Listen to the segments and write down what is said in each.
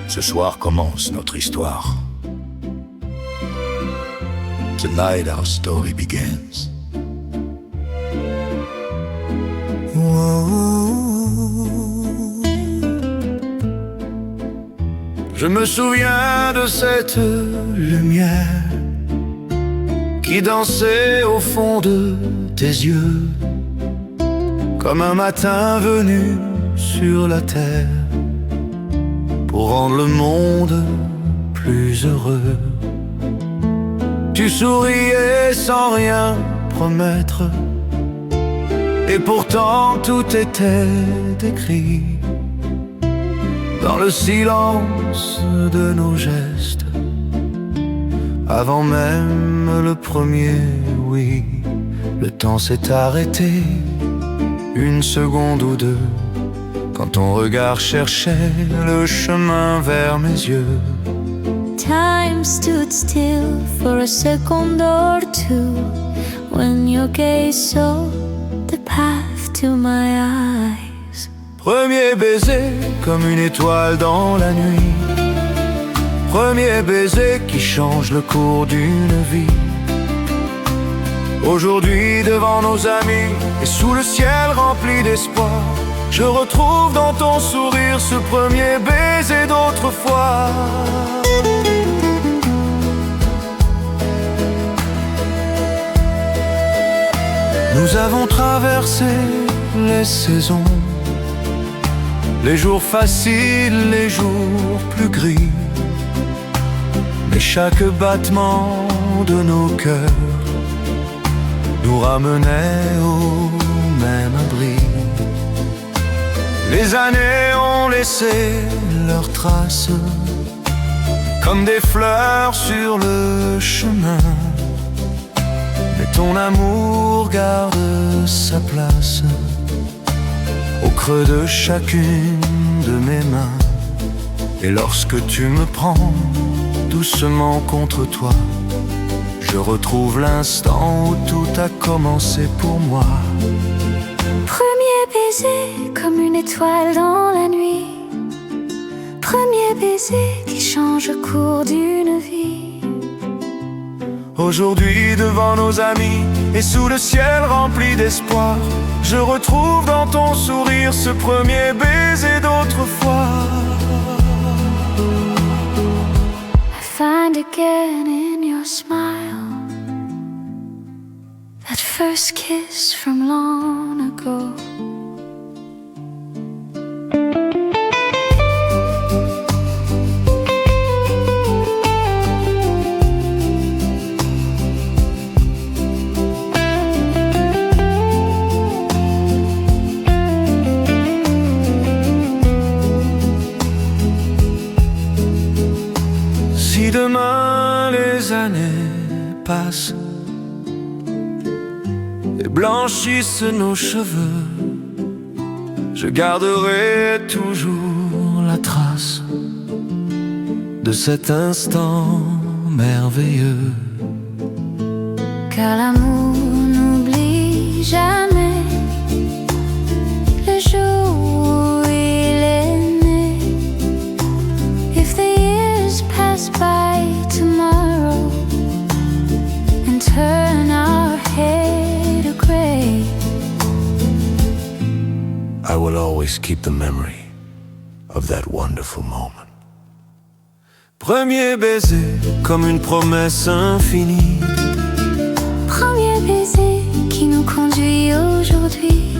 Ce soir commence notre histoire. Tonight our story begins. Je me souviens de cette lumière qui dansait au fond de tes yeux, comme un matin venu sur la terre pour rendre le monde plus heureux. Tu souriais sans rien promettre, et pourtant tout était écrit dans le silence de nos gestes, avant même le premier oui. Le temps s'est arrêté, une seconde ou deux, quand ton regard cherchait le chemin vers mes yeux. Time stood still for a second or two when your gaze saw the path to my eyes. Premier baiser comme une étoile dans la nuit, premier baiser qui change le cours d'une vie. Aujourd'hui devant nos amis et sous le ciel rempli d'espoir, je retrouve dans ton sourire ce premier baiser d'autrefois. Nous avons traversé les saisons, les jours faciles, les jours plus gris, mais chaque battement de nos cœurs nous ramenait au même abri. Les années ont laissé leurs traces, comme des fleurs sur le chemin, mais ton amour garde sa place au creux de chacune de mes mains. Et lorsque tu me prends doucement contre toi, je retrouve l'instant où tout a commencé pour moi. Premier baiser comme une étoile dans la nuit, premier baiser qui change le cours d'une vie. Aujourd'hui devant nos amis et sous le ciel rempli d'espoir, je retrouve dans ton sourire ce premier baiser d'autrefois. I find again in your smile that first kiss from long ago. Si demain les années passent et blanchissent nos cheveux, je garderai toujours la trace de cet instant merveilleux. Car l'amour n'oublie jamais le jour où il est né. If the years pass by tomorrow and turn our hair to gray, I will always keep the memory of that wonderful moment. Premier baiser comme une promesse infinie, premier baiser qui nous conduit aujourd'hui.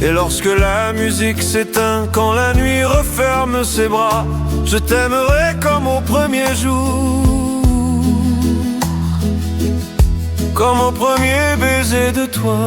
et lorsque la musique s'éteint, quand la nuit referme ses bras, je t'aimerai comme au premier jour, comme au premier baiser de toi.